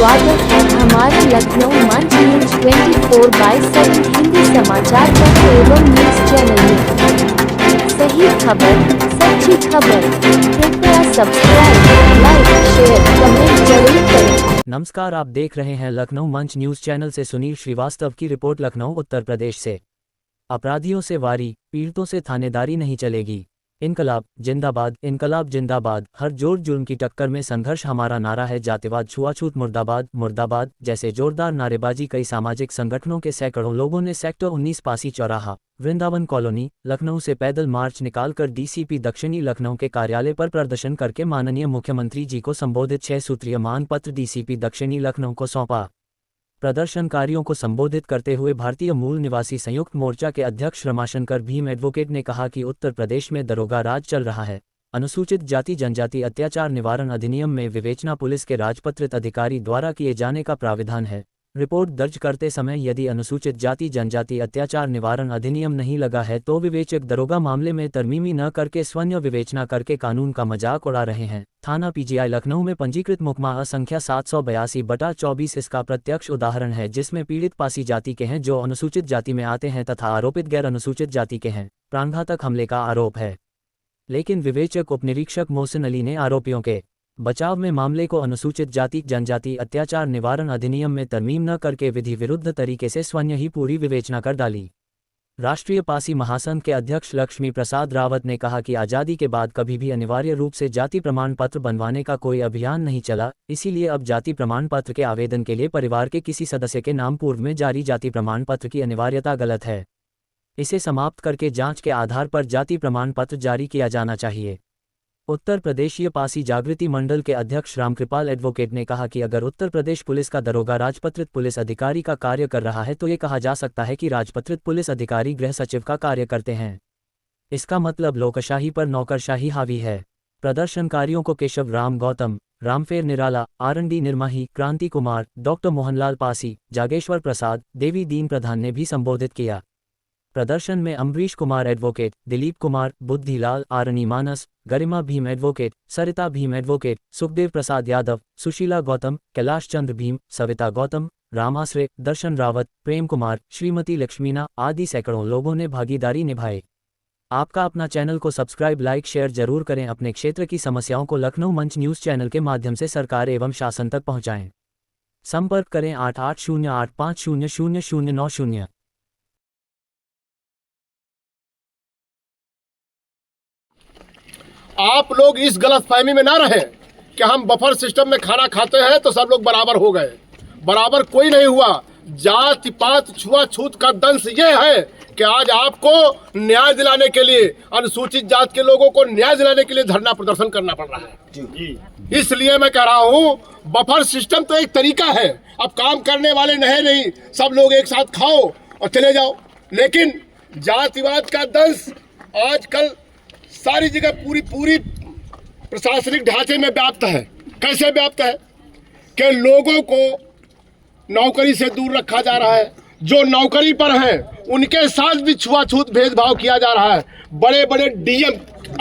स्वागत है हमारे लखनऊ मंच न्यूज 24/7 हिंदी समाचार पत्र एवं न्यूज चैनल में। सही खबर, सच्ची खबर। कृपया सब्सक्राइब, लाइक, शेयर, कमेंट जरूर करें। नमस्कार, आप देख रहे हैं लखनऊ मंच न्यूज चैनल से सुनील श्रीवास्तव की रिपोर्ट। लखनऊ उत्तर प्रदेश से अपराधियों से वारी, पीड़ितों से थानेदारी नहीं चलेगी। इनकलाब जिंदाबाद, इनकलाब जिंदाबाद। हर जोर जुल्म की टक्कर में संघर्ष हमारा नारा है। जातिवाद, छुआछूत मुर्दाबाद, मुर्दाबाद जैसे जोरदार नारेबाजी कई सामाजिक संगठनों के सैकड़ों लोगों ने सेक्टर 19 पासी चौराहा, वृंदावन कॉलोनी, लखनऊ से पैदल मार्च निकालकर डीसीपी दक्षिणी लखनऊ के कार्यालय पर प्रदर्शन करके माननीय मुख्यमंत्री जी को संबोधित 6 सूत्रीय मान पत्र डीसीपी दक्षिणी लखनऊ को सौंपा। प्रदर्शनकारियों को संबोधित करते हुए भारतीय मूल निवासी संयुक्त मोर्चा के अध्यक्ष रमाशंकर भीम एडवोकेट ने कहा कि उत्तर प्रदेश में दरोगा राज चल रहा है। अनुसूचित जाति जनजाति अत्याचार निवारण अधिनियम में विवेचना पुलिस के राजपत्रित अधिकारी द्वारा किए जाने का प्राविधान है। रिपोर्ट दर्ज करते समय यदि अनुसूचित जाति जनजाति अत्याचार निवारण अधिनियम नहीं लगा है तो विवेचक दरोगा मामले में तरमीमी न करके स्वयं विवेचना करके कानून का मजाक उड़ा रहे हैं। थाना पीजीआई लखनऊ में पंजीकृत मुकदमा संख्या 782/24 इसका प्रत्यक्ष उदाहरण है, जिसमें पीड़ित पासी जाति के हैं जो अनुसूचित जाति में आते हैं तथा आरोपित गैर अनुसूचित जाति के हैं। प्राणघातक हमले का आरोप है, लेकिन विवेचक उपनिरीक्षक मोहसिन अली ने आरोपियों के बचाव में मामले को अनुसूचित जाति जनजाति अत्याचार निवारण अधिनियम में तरमीम न करके विधि विरुद्ध तरीके से स्वयं ही पूरी विवेचना कर डाली। राष्ट्रीय पासी महासंघ के अध्यक्ष लक्ष्मी प्रसाद रावत ने कहा कि आज़ादी के बाद कभी भी अनिवार्य रूप से जाति प्रमाण पत्र बनवाने का कोई अभियान नहीं चला, इसीलिए अब जाति प्रमाण पत्र के आवेदन के लिए परिवार के किसी सदस्य के नाम पूर्व में जारी जाति प्रमाण पत्र की अनिवार्यता गलत है। इसे समाप्त करके जांच के आधार पर जाति प्रमाण पत्र जारी किया जाना चाहिए। उत्तर प्रदेशीय पासी जागृति मंडल के अध्यक्ष रामकृपाल एडवोकेट ने कहा कि अगर उत्तर प्रदेश पुलिस का दरोगा राजपत्रित पुलिस अधिकारी का कार्य कर रहा है तो ये कहा जा सकता है कि राजपत्रित पुलिस अधिकारी गृह सचिव का कार्य करते हैं। इसका मतलब लोकशाही पर नौकरशाही हावी है। प्रदर्शनकारियों को केशव राम गौतम, रामफेर निराला, आरंडी निर्माही, क्रांति कुमार, डॉक्टर मोहनलाल पासी, जागेश्वर प्रसाद, देवी दीन प्रधान ने भी संबोधित किया। प्रदर्शन में अम्बरीश कुमार एडवोकेट, दिलीप कुमार, बुद्धिलाल, आरनी मानस, गरिमा भीम एडवोकेट, सरिता भीम एडवोकेट, सुखदेव प्रसाद यादव, सुशीला गौतम, कैलाश चंद्र भीम, सविता गौतम, राम आसरे, दर्शन रावत, प्रेम कुमार, श्रीमती लक्ष्मीना आदि सैकड़ों लोगों ने भागीदारी निभाई। आपका अपना चैनल को सब्सक्राइब, लाइक, शेयर जरूर करें। अपने क्षेत्र की समस्याओं को लखनऊ मंच न्यूज चैनल के माध्यम से सरकार एवं शासन तक पहुँचाएं। संपर्क करें 8808500090। आप लोग इस गलतफहमी में ना रहें कि हम बफर सिस्टम में खाना खाते हैं तो सब लोग बराबर हो गए। बराबर कोई नहीं हुआ। जाति पात छुआछूत का दंश ये है कि आज आपको न्याय दिलाने के लिए, अनुसूचित जात के लोगों को न्याय दिलाने के लिए धरना प्रदर्शन करना पड़ रहा है। इसलिए मैं कह रहा हूँ, बफर सिस्टम तो एक तरीका है। अब काम करने वाले नहीं, सब लोग एक साथ खाओ और चले जाओ, लेकिन जातिवाद का दंश आजकल सारी जगह पूरी प्रशासनिक ढांचे में व्याप्त है। कैसे व्याप्त है कि लोगों को नौकरी से दूर रखा जा रहा है। जो नौकरी पर हैं उनके साथ भी छुआछूत भेदभाव किया जा रहा है। बड़े बड़े डीएम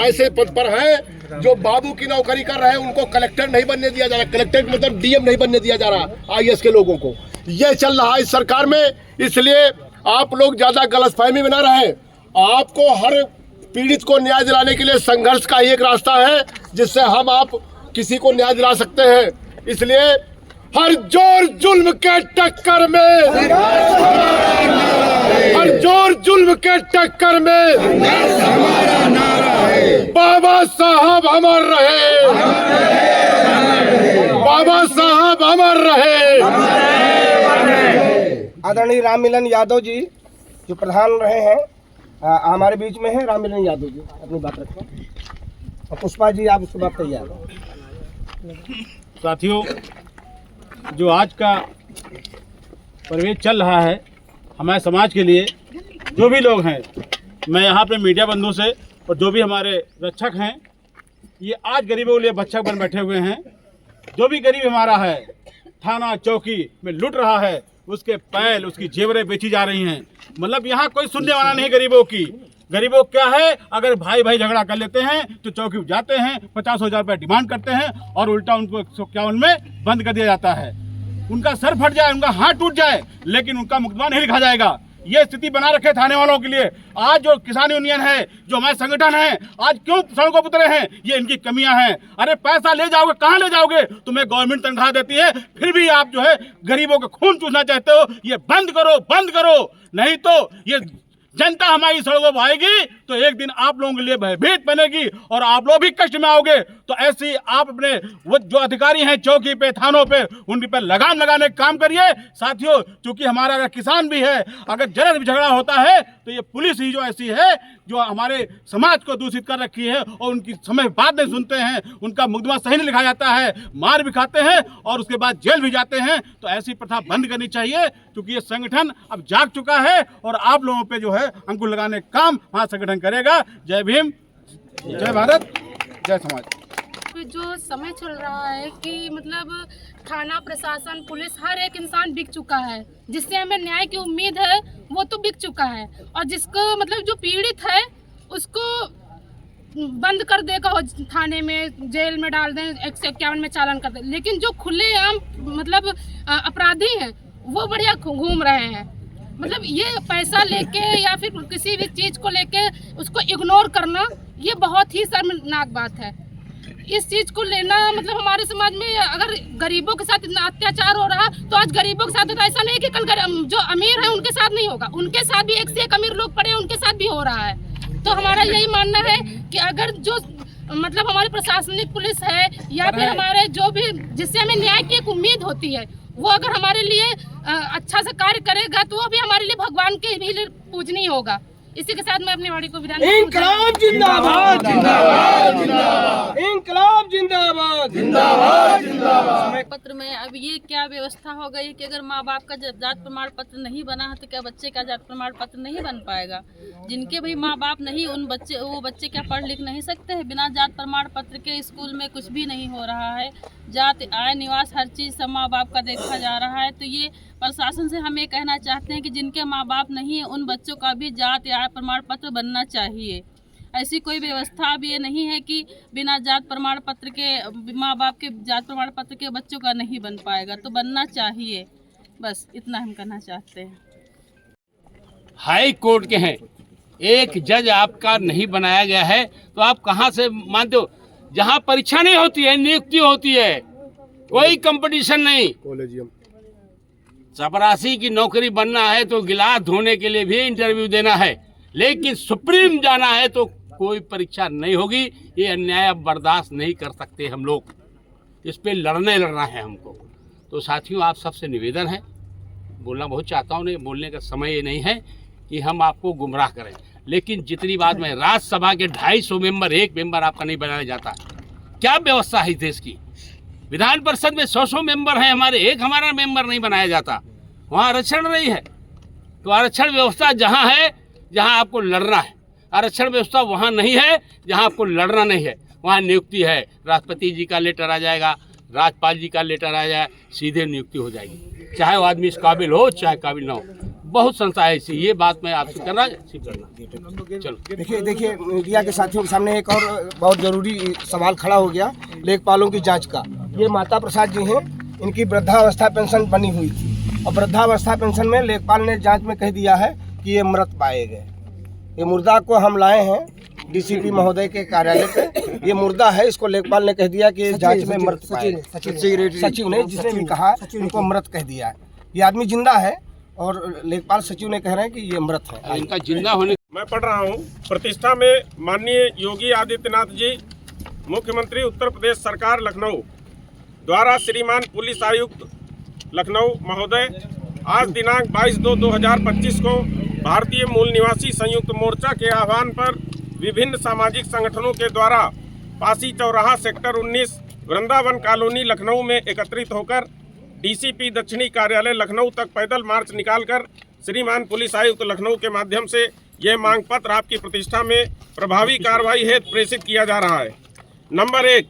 ऐसे पद पर हैं जो बाबू की नौकरी कर रहे हैं, उनको कलेक्टर नहीं बनने दिया जा रहा। कलेक्टर मतलब डीएम नहीं बनने दिया जा रहा आईएएस के लोगों को। यह चल रहा है इस सरकार में। इसलिए आप लोग ज्यादा गलतफहमी में ना रहें। आपको हर पीड़ित को न्याय दिलाने के लिए संघर्ष का एक रास्ता है जिससे आप किसी को न्याय दिला सकते हैं। इसलिए हर जोर जुल्म के टक्कर में, हर जोर जुल्म के टक्कर में बाबा साहब अमर रहे, बाबा साहब अमर रहे। आदरणीय राममिलन यादव जी जो प्रधान रहे हैं हमारे बीच में है। राममिलन यादव जी अपनी बात रखें और पुष्पा जी आप उसके बाद तैयार हैं। साथियों, जो आज का परिवेश चल रहा है हमारे समाज के लिए, जो भी लोग हैं, मैं यहाँ पे मीडिया बंधु से और जो भी हमारे रक्षक हैं, ये आज गरीबों के लिए बच्चा बन बैठे हुए हैं। जो भी गरीब हमारा है थाना चौकी में लूट रहा है, उसके पैल, उसकी जेवरें बेची जा रही हैं। मतलब यहाँ कोई सुनने वाला नहीं गरीबों की। गरीबों क्या है, अगर भाई भाई झगड़ा कर लेते हैं तो चौकी जाते हैं, 50,000 रुपये डिमांड करते हैं और उल्टा उनको 151 में बंद कर दिया जाता है। उनका सर फट जाए, उनका हाथ टूट जाए, लेकिन उनका मुकदमा नहीं लिखा जाएगा। ये स्थिति बना रखे थाने वालों के लिए। आज जो किसान यूनियन है, जो हमारे संगठन है, आज क्यों सड़कों पर उतरे हैं, ये इनकी कमियां हैं। अरे पैसा ले जाओगे, कहाँ ले जाओगे? तुम्हें गवर्नमेंट तनख्वाह देती है, फिर भी आप जो है गरीबों का खून चूसना चाहते हो। ये बंद करो, बंद करो, नहीं तो ये जनता हमारी सड़कों पर आएगी तो एक दिन आप लोगों के लिए भयभीत बनेगी और आप लोग भी कष्ट में आओगे। तो ऐसे आप अपने वो जो अधिकारी हैं चौकी पे, थानों पे, उनके पे लगाम लगाने का काम करिए। साथियों, क्योंकि हमारा अगर किसान भी है, अगर जरा भी झगड़ा होता है तो ये पुलिस ही जो ऐसी है जो हमारे समाज को दूषित कर रखी है और उनकी समय बात नहीं सुनते हैं, उनका मुकदमा सही नहीं लिखा जाता है, मार भी खाते हैं और उसके बाद जेल भी जाते हैं। तो ऐसी प्रथा बंद करनी चाहिए, क्योंकि ये संगठन अब जाग चुका है और आप लोगों पे जो है अंकुश लगाने का काम वहाँ संगठन करेगा। जय भीम, जय भारत, जय समाज। जो समय चल रहा है कि मतलब थाना प्रशासन पुलिस हर एक इंसान बिक चुका है। जिससे हमें न्याय की उम्मीद है वो तो बिक चुका है, और जिसको मतलब जो पीड़ित है उसको बंद कर देगा और थाने में जेल में डाल दें, 151 में चालान कर दें। लेकिन जो खुलेआम मतलब अपराधी हैं वो बढ़िया घूम रहे हैं। मतलब ये पैसा लेके या फिर किसी भी चीज़ को लेके उसको इग्नोर करना, ये बहुत ही शर्मनाक बात है। इस चीज़ को लेना मतलब हमारे समाज में अगर गरीबों के साथ इतना अत्याचार हो रहा तो आज गरीबों के साथ तो ऐसा नहीं कि कल जो अमीर है उनके साथ नहीं होगा, उनके साथ भी एक से एक अमीर लोग पड़े हैं, उनके साथ भी हो रहा है। तो हमारा यही मानना है कि अगर जो मतलब हमारी प्रशासनिक पुलिस है या फिर हमारे जो भी जिससे हमें न्याय की एक उम्मीद होती है, वो अगर हमारे लिए अच्छा से कार्य करेगा तो वो भी हमारे लिए भगवान के भी लिए पूजनीय होगा। इसी के साथ मैं अपनी वाणी को विराम इंकलाब जिंदाबाद, जिंदाबाद, जिंदाबाद, इंकलाब जिंदाबाद, जिंदाबाद, जिंदाबाद। पत्र में अब ये क्या व्यवस्था हो गई कि अगर माँ बाप का जात प्रमाण पत्र नहीं बना है तो क्या बच्चे का जात प्रमाण पत्र नहीं बन पाएगा? जिनके भी माँ बाप नहीं, वो बच्चे क्या पढ़ लिख नहीं सकते हैं? बिना जात प्रमाण पत्र के स्कूल में कुछ भी नहीं हो रहा है। जात, आय, निवास हर चीज़ सब माँ बाप का देखा जा रहा है। तो ये प्रशासन से हम ये कहना चाहते हैं कि जिनके माँ बाप नहीं है उन बच्चों का भी जात या प्रमाण पत्र बनना चाहिए। ऐसी कोई व्यवस्था अब ये नहीं है कि बिना जात प्रमाण पत्र के माँ बाप के जात प्रमाण पत्र के बच्चों का नहीं बन पाएगा, तो बनना चाहिए। बस इतना हम कहना चाहते हैं। हाई कोर्ट के हैं, एक जज आपका नहीं बनाया गया है तो आप कहाँ से मानते हो? जहाँ परीक्षा नहीं होती है, नियुक्ति होती है, कोई कंपटीशन नहीं। चपरासी की नौकरी बनना है तो गिलास धोने के लिए भी इंटरव्यू देना है, लेकिन सुप्रीम जाना है तो कोई परीक्षा नहीं होगी। ये अन्याय अब बर्दाश्त नहीं कर सकते हम लोग, इस पे लड़ना है हमको। तो साथियों, आप सबसे निवेदन है, बोलना बहुत चाहता हूँ, नहीं बोलने का समय ये नहीं है कि हम आपको गुमराह करें, लेकिन जितनी बात में राज्यसभा के 250 मेंबर, एक मेंबर आपका नहीं बनाया जाता। क्या व्यवस्था है इस देश की? विधान परिषद में 100 मेंबर हैं हमारे, एक हमारा मेंबर नहीं बनाया जाता। वहाँ आरक्षण नहीं है। तो आरक्षण व्यवस्था जहाँ है जहाँ आपको लड़ना है, आरक्षण व्यवस्था वहाँ नहीं है जहाँ आपको लड़ना नहीं है। वहाँ नियुक्ति है, राष्ट्रपति जी का लेटर आ जाएगा, राज्यपाल जी का लेटर आ जाए, सीधे नियुक्ति हो जाएगी, चाहे वो आदमी इस काबिल हो चाहे काबिल ना हो। बहुत संस्था है ऐसी। ये बात मैं आपसे करना चलो। देखिए मीडिया के साथियों के सामने एक और बहुत जरूरी सवाल खड़ा हो गया लेखपालों की जांच का। ये माता प्रसाद जी हैं, इनकी वृद्धावस्था पेंशन बनी हुई थी और वृद्धावस्था पेंशन में लेखपाल ने जांच में कह दिया है कि ये मृत पाए गए। ये मुर्दा को हम लाए हैं डीसीपी महोदय के कार्यालय पे। ये मुर्दा है, इसको लेखपाल ने कह दिया कि जांच में मृत पाए। सचिव ने, जिसने भी कहा इनको मृत कह दिया है। ये आदमी जिंदा है और लेखपाल सचिव ने कह रहे हैं कि ये मृत है। इनका जिंदा होने मैं पढ़ रहा हूँ। प्रतिष्ठा में माननीय योगी आदित्यनाथ जी, मुख्यमंत्री उत्तर प्रदेश सरकार लखनऊ द्वारा श्रीमान पुलिस आयुक्त लखनऊ महोदय आज दिनांक 22/2/2025 को भारतीय मूल निवासी संयुक्त मोर्चा के आह्वान पर विभिन्न सामाजिक संगठनों के द्वारा पासी चौराहा सेक्टर 19 वृंदावन कॉलोनी लखनऊ में एकत्रित होकर डीसीपी दक्षिणी कार्यालय लखनऊ तक पैदल मार्च निकालकर श्रीमान पुलिस आयुक्त लखनऊ के माध्यम से यह मांग पत्र आपकी प्रतिष्ठा में प्रभावी कार्रवाई हेतु प्रेषित किया जा रहा है। नंबर 1,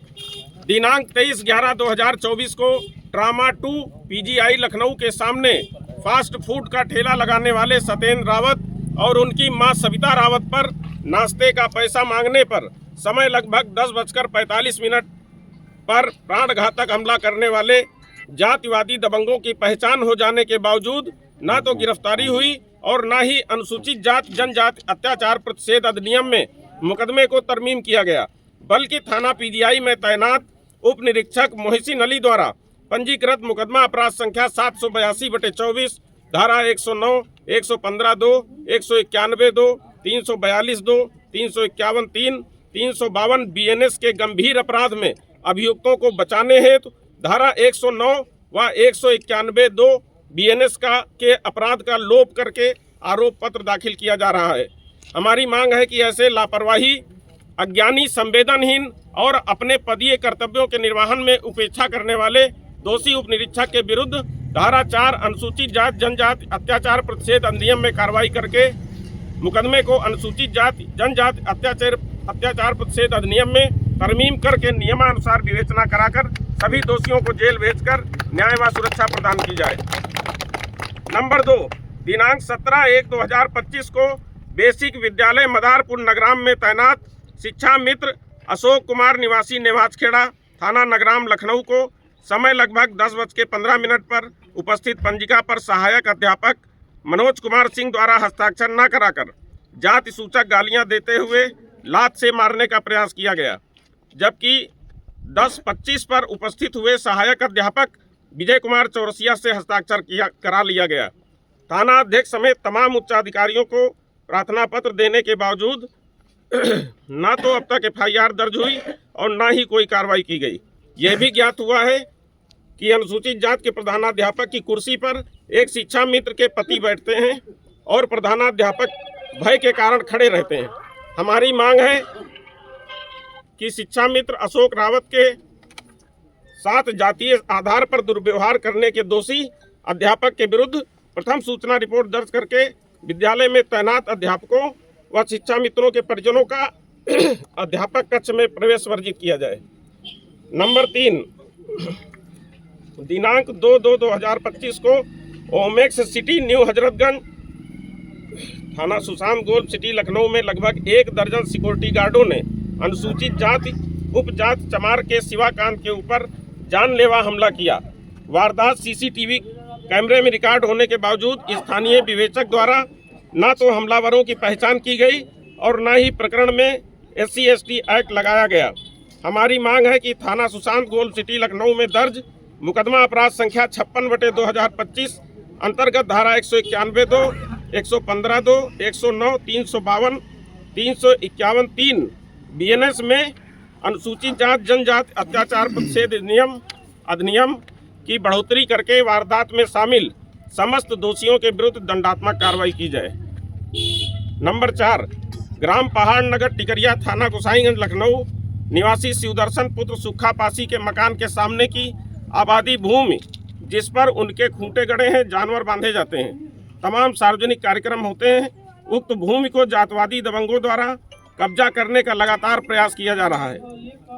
दिनांक 23/11/2024 को ट्रामा 2 पीजीआई लखनऊ के सामने फास्ट फूड का ठेला लगाने वाले सत्येंद्र रावत और उनकी मां सविता रावत पर नाश्ते का पैसा मांगने पर समय लगभग 10:45 पर प्राणघातक हमला करने वाले जातिवादी दबंगों की पहचान हो जाने के बावजूद न तो गिरफ्तारी हुई और न ही अनुसूचित जाति जनजाति अत्याचार प्रतिषेध अधिनियम में मुकदमे को तरमीम किया गया, बल्कि थाना पीजीआई में तैनात उप निरीक्षक मोहसिन अली द्वारा पंजीकृत मुकदमा अपराध संख्या 782/24 धारा 109, 115(2), 191(2), 342(2), 351(3), 352 BNS के गंभीर अपराध में अभियुक्तों को बचाने हेतु धारा 109 व 191(2) BNS के अपराध का लोप करके आरोप पत्र दाखिल किया जा रहा है। हमारी मांग है कि ऐसे लापरवाही, अज्ञानी, संवेदनहीन और अपने पदीय कर्तव्यों के निर्वहन में उपेक्षा करने वाले दोषी उप निरीक्षक के विरुद्ध धारा 4 अनुसूचित जाति जनजाति अत्याचार प्रतिषेध अधिनियम में कार्रवाई करके मुकदमे को अनुसूचित जाति जनजाति अत्याचार प्रतिषेध अधिनियम में तरमीम करके नियमानुसार विवेचना कराकर सभी दोषियों को जेल भेजकर न्याय व सुरक्षा प्रदान की जाए। नंबर 2, दिनांक 17/1/2025 को बेसिक विद्यालय मदारपुर नगराम में तैनात शिक्षा मित्र अशोक कुमार निवासी नेवाजखेड़ा थाना नगराम लखनऊ को समय लगभग 10:15 पर उपस्थित पंजिका पर सहायक अध्यापक मनोज कुमार सिंह द्वारा हस्ताक्षर न कराकर जाति सूचक गालियां देते हुए लात से मारने का प्रयास किया गया, जबकि 10:25 पर उपस्थित हुए सहायक अध्यापक विजय कुमार चौरसिया से हस्ताक्षर करा लिया गया। थाना अध्यक्ष समेत तमाम उच्चाधिकारियों को प्रार्थना पत्र देने के बावजूद न तो अब तक FIR दर्ज हुई और न ही कोई कार्रवाई की गई। यह भी ज्ञात हुआ है कि अनुसूचित जाति के प्रधानाध्यापक की कुर्सी पर एक शिक्षा मित्र के पति बैठते हैं और प्रधानाध्यापक भय के कारण खड़े रहते हैं। हमारी मांग है कि शिक्षा मित्र अशोक रावत के साथ जातीय आधार पर दुर्व्यवहार करने के दोषी अध्यापक के विरुद्ध प्रथम सूचना रिपोर्ट दर्ज करके विद्यालय में तैनात अध्यापकों व शिक्षा मित्रों के परिजनों का अध्यापक कक्ष में प्रवेश वर्जित किया जाए। नंबर 3, दिनांक 2/2/2025 को ओमेक्स सिटी न्यू हजरतगंज थाना सुशांत गोल्फ सिटी लखनऊ में लगभग 1 दर्जन सिक्योरिटी गार्डों ने अनुसूचित जाति उपजाति चमार के शिवाकांत के ऊपर जानलेवा हमला किया। वारदात CCTV कैमरे में रिकॉर्ड होने के बावजूद स्थानीय विवेचक द्वारा न तो हमलावरों की पहचान की गई और न ही प्रकरण में SC/ST एक्ट लगाया गया। हमारी मांग है कि थाना सुशांत गोल्फ सिटी लखनऊ में दर्ज मुकदमा अपराध संख्या 56/2025 अंतर्गत धारा 191(2), 115(2), 109, 352, 351(3) BNS में अनुसूचित जाति जनजाति अत्याचार प्रतिषेध अधिनियम की बढ़ोतरी करके वारदात में शामिल समस्त दोषियों के विरुद्ध दंडात्मक कार्रवाई की जाए। नंबर 4, ग्राम पहाड़ नगर टिकरिया थाना गोसाईगंज लखनऊ निवासी शिवदर्शन पुत्र सुखा पासी के मकान के सामने की आबादी भूमि जिस पर उनके खूंटे गड़े हैं, जानवर बांधे जाते हैं, तमाम सार्वजनिक कार्यक्रम होते हैं, उक्त भूमि को जातवादी दबंगों द्वारा कब्जा करने का लगातार प्रयास किया जा रहा है,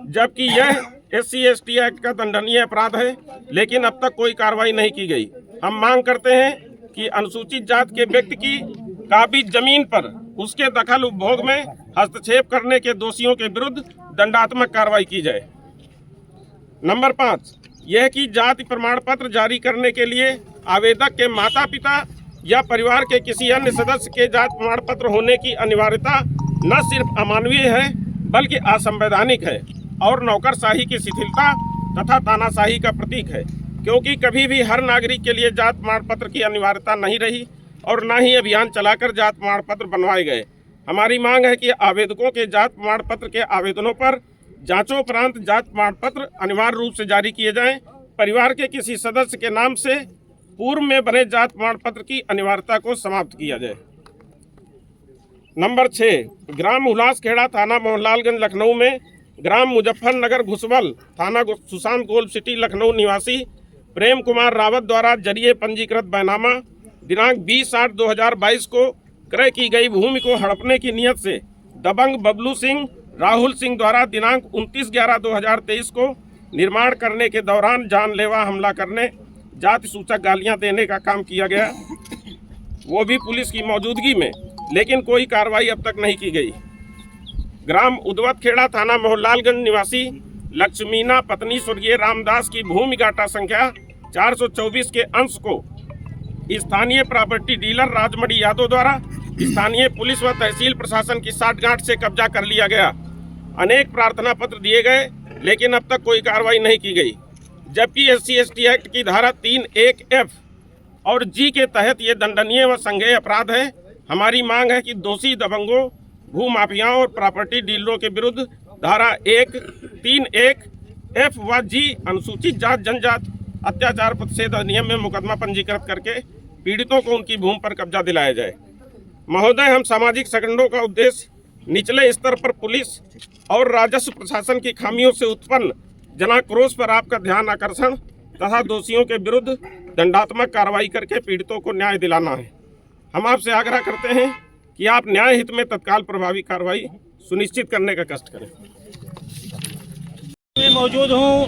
जबकि यह SC/ST एक्ट का दंडनीय अपराध है, लेकिन अब तक कोई कार्रवाई नहीं की गई। हम मांग करते हैं कि अनुसूचित जाति के व्यक्ति की काबिज जमीन पर उसके दखल उपभोग में हस्तक्षेप करने के दोषियों के विरुद्ध दंडात्मक कार्रवाई की जाए। नंबर 5, यह कि जाति प्रमाण पत्र जारी करने के लिए आवेदक के माता पिता या परिवार के किसी अन्य सदस्य के जाति प्रमाण पत्र होने की अनिवार्यता न सिर्फ अमानवीय है बल्कि असंवैधानिक है और नौकरशाही की शिथिलता तथा तानाशाही का प्रतीक है, क्योंकि कभी भी हर नागरिक के लिए जाति प्रमाण पत्र की अनिवार्यता नहीं रही और न ही अभियान चलाकर जाति प्रमाण पत्र बनवाए गए। हमारी मांग है कि आवेदकों के जाति प्रमाण पत्र के आवेदनों पर जांचोपरांत जाति प्रमाण पत्र अनिवार्य रूप से जारी किए जाएं। परिवार के किसी सदस्य के नाम से पूर्व में बने जाति प्रमाण पत्र की अनिवार्यता को समाप्त किया जाए। नंबर 6, ग्राम हुलासखेड़ा थाना मोहनलालगंज लखनऊ में ग्राम मुजफ्फरनगर घुसवल थाना सुशांत गोल्फ सिटी लखनऊ निवासी प्रेम कुमार रावत द्वारा जरिए पंजीकृत बैनामा दिनांक 20/8/2022 को क्रय की गई भूमि को हड़पने की नियत से दबंग बबलू सिंह राहुल सिंह द्वारा दिनांक 29/11/2023 को निर्माण करने के दौरान जानलेवा हमला करने, जाति सूचक गालियां देने का काम किया गया, वो भी पुलिस की मौजूदगी में, लेकिन कोई कार्रवाई अब तक नहीं की गई। ग्राम उदवतखेड़ा थाना मोहनलालगंज निवासी लक्ष्मीना पत्नी स्वर्गीय रामदास की भूमि गाटा संख्या 424 के अंश को स्थानीय प्रॉपर्टी डीलर राजमणि यादव द्वारा स्थानीय पुलिस व तहसील प्रशासन की साठगांठ से कब्जा कर लिया गया। अनेक प्रार्थना पत्र दिए गए, लेकिन अब तक कोई कार्रवाई नहीं की गई, जबकि SC/ST एक्ट की धारा 3(1)(f) और G के तहत ये दंडनीय व संज्ञेय अपराध है। हमारी मांग है कि दोषी दबंगों, भू माफियाओं और प्रॉपर्टी डीलरों के विरुद्ध धारा 3(1)(f) व G अनुसूचित जात जनजात अत्याचार प्रतिषेध अधिनियम में मुकदमा पंजीकृत करके पीड़ितों को उनकी भूमि पर कब्जा दिलाया जाए। महोदय, हम सामाजिक संगठनों का उद्देश्य निचले स्तर पर पुलिस और राजस्व प्रशासन की खामियों से उत्पन्न जनाक्रोश पर आपका ध्यान आकर्षण तथा दोषियों के विरुद्ध दंडात्मक कार्रवाई करके पीड़ितों को न्याय दिलाना है। हम आपसे आग्रह करते हैं कि आप न्याय हित में तत्काल प्रभावी कार्रवाई सुनिश्चित करने का कष्ट करें। मैं मौजूद हूँ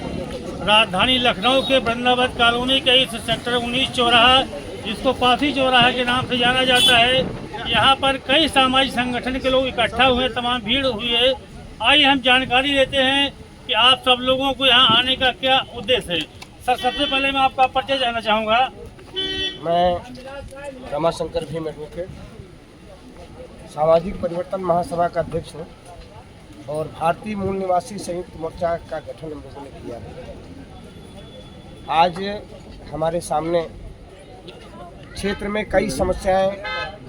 राजधानी लखनऊ के वृंदावन कॉलोनी के इस सेक्टर 19 चौराहा, जिसको पाफी चौराहा के नाम से जाना जाता है। यहाँ पर कई सामाजिक संगठन के लोग इकट्ठा हुए, तमाम भीड़ हुई है। आइए हम जानकारी लेते हैं कि आप सब लोगों को यहाँ आने का क्या उद्देश्य है। सर, सबसे पहले मैं आपका परिचय जानना चाहूँगा। मैं रमाशंकर भीम एडवोकेट, सामाजिक परिवर्तन महासभा का अध्यक्ष हूँ और भारतीय मूल निवासी संयुक्त मोर्चा का गठन हम लोगों ने किया है। आज हमारे सामने क्षेत्र में कई समस्याएं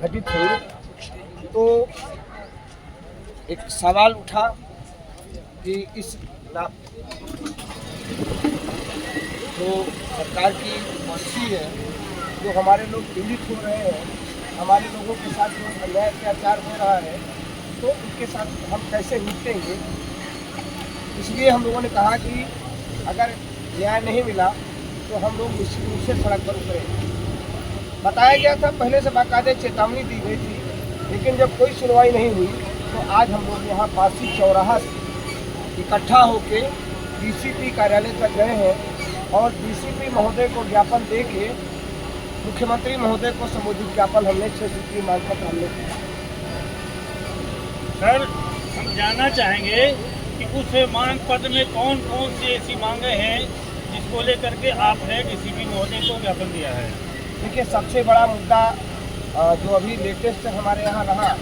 घटित हुई, तो एक सवाल उठा कि इस जो सरकार की पॉलिसी है, जो हमारे लोग पीड़ित हो रहे हैं, हमारे लोगों के साथ जो अन्याय अत्याचार हो रहा है, तो उनके साथ हम कैसे निपटेंगे। इसलिए हम लोगों ने कहा कि अगर न्याय नहीं मिला तो हम लोग निश्चित रूप से सड़क पर उतरेंगे। बताया गया था, पहले से बाकायदे चेतावनी दी गई थी, लेकिन जब कोई सुनवाई नहीं हुई तो आज हम लोग यहाँ पासी चौराहा से इकट्ठा होकर DCP कार्यालय तक गए हैं और DCP महोदय को ज्ञापन दे के मुख्यमंत्री महोदय को संबोधित ज्ञापन हमने 6 सूत्रीय मांग पत्र हमने किया। सर, हम जानना चाहेंगे कि उस मांग पत्र में कौन कौन सी ऐसी मांगे हैं जिसको लेकर के आपने DCP महोदय को ज्ञापन दिया है। देखिए, सबसे बड़ा मुद्दा जो अभी लेटेस्ट हमारे यहाँ रहा,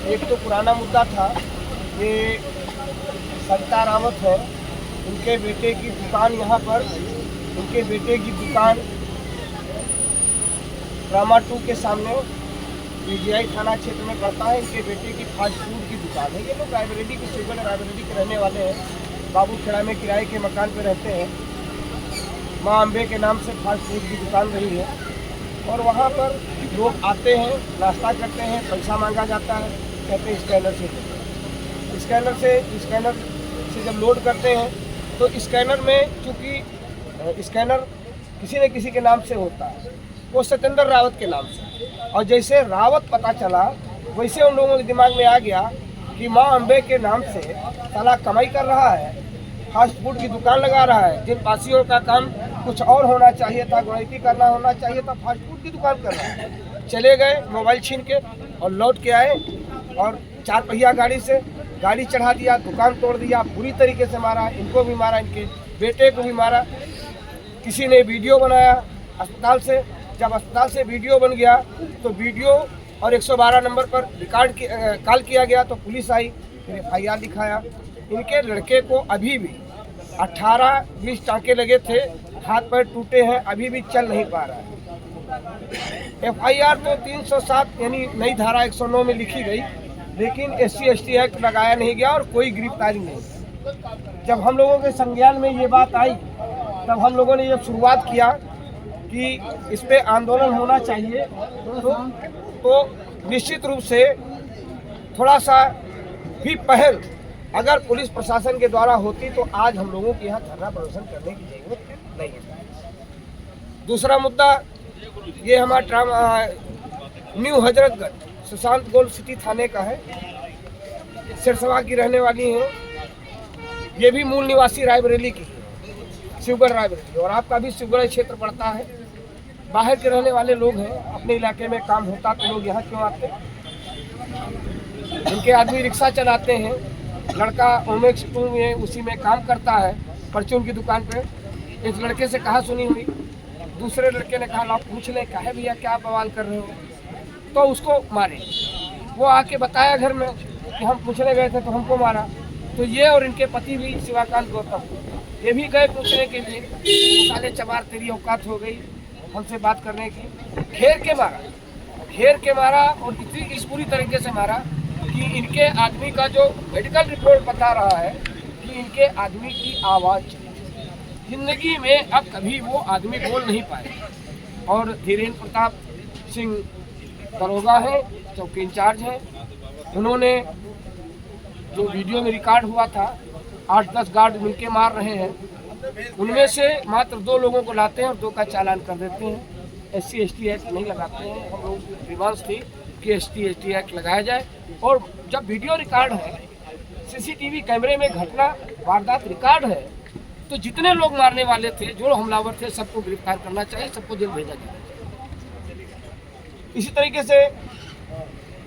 एक तो पुराना मुद्दा था, ये सरिता रावत है, उनके बेटे की दुकान यहाँ पर, उनके बेटे की दुकान रामा 2 के सामने PGI थाना क्षेत्र में पड़ता है। इनके बेटे की फास्ट फूड की दुकान है। ये लोग रायबरेली के सिविल रायबरेली के रहने वाले हैं, बाबू खेड़ा में किराए के मकान पर रहते हैं। माँ अम्बे के नाम से फास्ट फूड की दुकान रही है और वहाँ पर लोग आते हैं, नाश्ता करते हैं, पैसा मांगा जाता है, कहते हैं स्कैनर से जब लोड करते हैं तो स्कैनर में, चूँकि स्कैनर किसी न किसी के नाम से होता है, वो सत्येंद्र रावत के नाम से, और जैसे रावत पता चला वैसे उन लोगों के दिमाग में आ गया कि माँ अम्बे के नाम से साला कमाई कर रहा है, फास्ट फूड की दुकान लगा रहा है। जिन पासियों का काम कुछ और होना चाहिए था, गणिती करना होना चाहिए था, फास्ट फूड की दुकान कर रहा है। चले गए मोबाइल छीन के और लौट के आए और 4 पहिया गाड़ी से गाड़ी चढ़ा दिया, दुकान तोड़ दिया, बुरी तरीके से मारा, इनको भी मारा, इनके बेटे को भी मारा। किसी ने वीडियो बनाया अस्पताल से, जब अस्पताल से वीडियो बन गया तो वीडियो और 112 नंबर पर कॉल किया गया तो पुलिस आई, फिर FIR लिखाया। इनके लड़के को अभी भी 18-20 टाँके लगे थे, हाथ पैर टूटे हैं, अभी भी चल नहीं पा रहा है। FIR तो 307 यानी नई धारा 109 में लिखी गई, लेकिन SC/ST एक्ट लगाया नहीं गया और कोई गिरफ्तारी नहीं। जब हम लोगों के संज्ञान में ये बात आई, तब हम लोगों ने ये शुरुआत किया कि इस पे आंदोलन होना चाहिए, तो निश्चित रूप से थोड़ा सा भी पहल अगर पुलिस प्रशासन के द्वारा होती तो आज हम लोगों के यहाँ धरना प्रदर्शन करने की जरूरत नहीं है। दूसरा मुद्दा ये हमारा new Hazratganj Sushant gold city थाने का है, सिरसवा की रहने वाली हैं, ये भी मूल निवासी रायबरेली की है, शिवगढ़ रायबरेली, और आपका भी शिवगढ़ क्षेत्र पड़ता है। बाहर के रहने वाले लोग हैं, अपने इलाके में काम होता तो लोग यहाँ क्यों आते। जिनके आदमी रिक्शा चलाते हैं, लड़का ओमेक्स 2 में उसी में काम करता है, परचून की दुकान पे। इस लड़के से कहा सुनी हुई दूसरे लड़के ने कहा, आप पूछ लें काहे भैया क्या बवाल कर रहे हो, तो उसको मारे। वो आके बताया घर में कि हम पूछने गए थे तो हमको मारा। तो ये और इनके पति भी शिवाकांत गौतम, ये भी गए पूछने के लिए, साले चमार तेरी औकात हो गई हमसे बात करने की। घेर के मारा और इस पूरी तरीके से मारा कि इनके आदमी का जो मेडिकल रिपोर्ट बता रहा है कि इनके आदमी की आवाज़ जिंदगी में अब कभी वो आदमी बोल नहीं पाए। और धीरेन्द्र प्रताप सिंह दरोगा है, चौकी इंचार्ज है, उन्होंने जो वीडियो में रिकॉर्ड हुआ था 8-10 गार्ड मिलके मार रहे हैं, उनमें से मात्र 2 लोगों को लाते हैं और 2 का चालान कर देते हैं। SC/ST एक्ट नहीं लगाते हैं। हम लोग की डिमांड थी कि SC/ST एक्ट लगाया जाए। और जब वीडियो रिकॉर्ड है, CCTV कैमरे में घटना वारदात रिकॉर्ड है, तो जितने लोग मारने वाले थे, जो हमलावर थे, सबको गिरफ्तार करना चाहिए, सबको जेल भेजा जाए। इसी तरीके से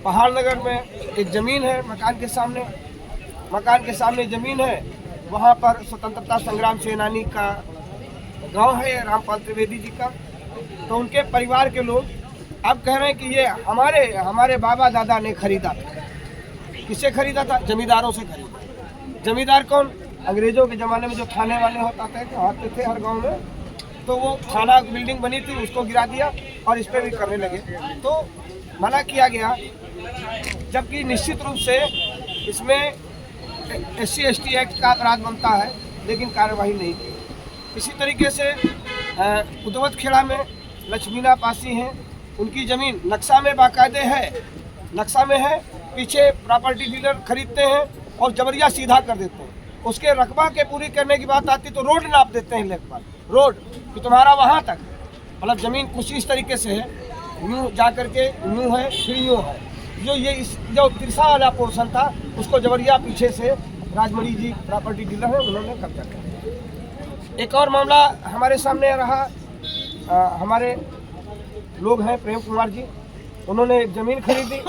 पहाड़ नगर में एक ज़मीन है, मकान के सामने ज़मीन है, वहाँ पर स्वतंत्रता संग्राम सेनानी का गांव है, रामपाल त्रिवेदी जी का। तो उनके परिवार के लोग अब कह रहे हैं कि ये हमारे बाबा दादा ने खरीदा था। किससे खरीदा था? जमींदारों से खरीदा। जमींदार कौन? अंग्रेजों के ज़माने में जो थाने वाले होते थे हर गांव में, तो वो थाना बिल्डिंग बनी थी, उसको गिरा दिया और इस पर भी करने लगे। तो मना किया गया, जबकि निश्चित रूप से इसमें SC/ST एक्ट का अपराध बनता है, लेकिन कार्रवाई नहीं की। इसी तरीके से उद्वत खेड़ा में लक्ष्मीना पासी हैं, उनकी ज़मीन नक्शा में बाकायदे है, पीछे प्रॉपर्टी डीलर खरीदते हैं और जबरिया सीधा कर देते हैं। उसके रकबा के पूरी करने की बात आती तो रोड नाप देते हैं, लेखपाल रोड कि तुम्हारा वहाँ तक, मतलब ज़मीन कुछ इस तरीके से है, यूँ जा करके यूँ है, फिर यूँ है। जो तिरसा वाला पोर्शन था, उसको जबरिया पीछे से राजमणि जी प्रॉपर्टी डीलर है, उन्होंने कब्जा कर लिया। एक और मामला हमारे सामने रहा, हमारे लोग हैं प्रेम कुमार जी, उन्होंने एक ज़मीन खरीदी,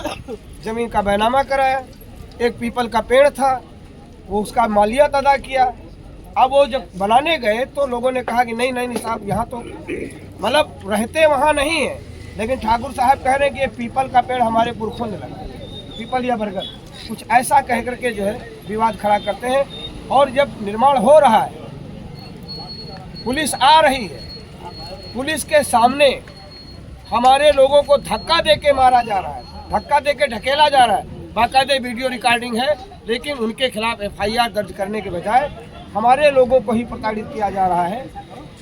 ज़मीन का बैनामा कराया, एक पीपल का पेड़ था, वो उसका मालियत अदा किया। अब वो जब बनाने गए तो लोगों ने कहा कि नहीं साहब, यहाँ तो मतलब रहते वहाँ नहीं है, लेकिन ठाकुर साहब कह रहे हैं कि ये पीपल का पेड़ हमारे पुरखों ने लगाया, पीपल या बरगद, कुछ ऐसा कह करके जो है विवाद खड़ा करते हैं। और जब निर्माण हो रहा है, पुलिस आ रही है, पुलिस के सामने हमारे लोगों को धक्का दे के मारा जा रहा है, धक्का दे के ढकेला जा रहा है। बाकायदे वीडियो रिकॉर्डिंग है, लेकिन उनके खिलाफ FIR दर्ज करने के बजाय हमारे लोगों को ही प्रताड़ित किया जा रहा है।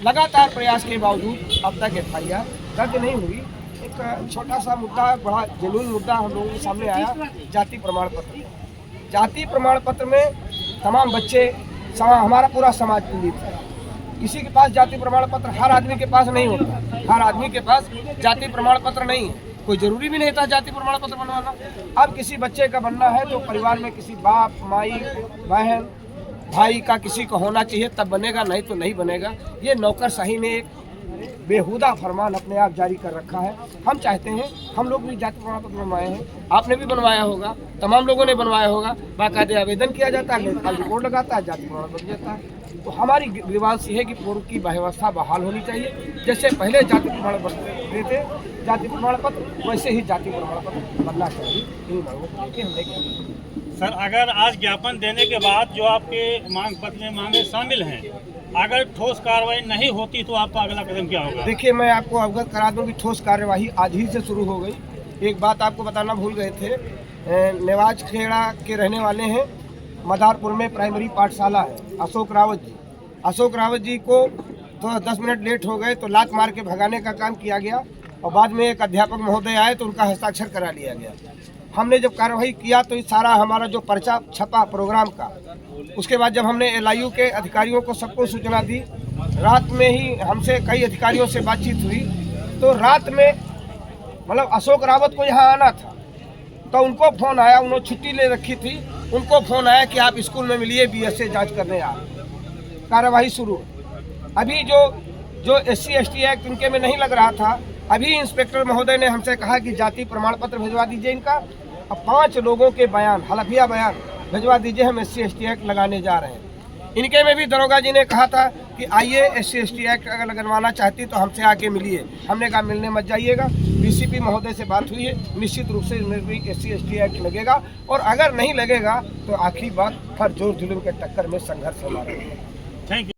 लगातार प्रयास के बावजूद अब तक FIR दर्ज नहीं हुई। एक छोटा सा मुद्दा, बड़ा जेन्युइन मुद्दा हम लोगों के सामने आया, जाति प्रमाण पत्र। जाति प्रमाण पत्र में तमाम बच्चे, हमारा पूरा समाज पीड़ित है। किसी के पास जाति प्रमाण पत्र हर आदमी के पास नहीं होता, हर आदमी के पास जाति प्रमाण पत्र नहीं है। कोई ज़रूरी भी नहीं था जाति प्रमाण पत्र बनवाना। अब किसी बच्चे का बनना है तो परिवार में किसी बाप, माई, बहन, भाई का किसी को होना चाहिए, तब बनेगा, नहीं तो नहीं बनेगा। ये नौकरशाही ने एक बेहुदा फरमान अपने आप जारी कर रखा है। हम चाहते हैं, हम लोग भी जाति प्रमाण पत्र बनवाए हैं, आपने भी बनवाया होगा, तमाम लोगों ने बनवाया होगा। बाकायदे आवेदन किया जाता है, रिपोर्ट लगाता है, जाति प्रमाण पत्र देता है। तो हमारी ग्रीवांस ये है कि पूर्व की व्यवस्था बहाल होनी चाहिए। जैसे पहले जाति प्रमाण पत्र देते जाति प्रमाण पत्र, वैसे ही जाति प्रमाण पत्र बनना चाहिए। इन मांगों को लेकर हमने किया। सर, अगर आज ज्ञापन देने के बाद जो आपके मांग पत्र में मांगे शामिल हैं, अगर ठोस कार्रवाई नहीं होती तो आपका अगला कदम क्या होगा? देखिए, मैं आपको अवगत करा दूं कि ठोस कार्यवाही आज ही से शुरू हो गई। एक बात आपको बताना भूल गए थे, नेवाज खेड़ा के रहने वाले हैं, मदारपुर में प्राइमरी पाठशाला है, अशोक रावत जी को तो 10 मिनट लेट हो गए तो लात मार के भगाने का काम किया गया और बाद में एक अध्यापक महोदय आए तो उनका हस्ताक्षर करा लिया गया। हमने जब कार्रवाई किया तो सारा हमारा जो पर्चा छपा प्रोग्राम का, उसके बाद जब हमने LIU के अधिकारियों को सबको सूचना दी, रात में ही हमसे कई अधिकारियों से बातचीत हुई, तो रात में मतलब अशोक रावत को यहाँ आना था तो उनको फ़ोन आया, उन्होंने छुट्टी ले रखी थी, उनको फ़ोन आया कि आप स्कूल में मिलिए, BSA जांच करने आ। कार्रवाई शुरू। अभी जो SC/ST एक्ट इनके में नहीं लग रहा था, अभी इंस्पेक्टर महोदय ने हमसे कहा कि जाति प्रमाण पत्र भिजवा दीजिए इनका, अब 5 लोगों के बयान, हलफिया बयान भिजवा दीजिए, हम SC/ST एक्ट लगाने जा रहे हैं। इनके में भी दरोगा जी ने कहा था कि आइए SC/ST एक्ट अगर लगवाना चाहती तो हमसे आके मिलिए। हमने कहा मिलने मत जाइएगा। DCP महोदय से बात हुई है, निश्चित रूप से इसमें भी SC/ST एक्ट लगेगा और अगर नहीं लगेगा तो आखिरी बात हर जोर जुल्म के टक्कर में संघर्ष हमारा। Thank you.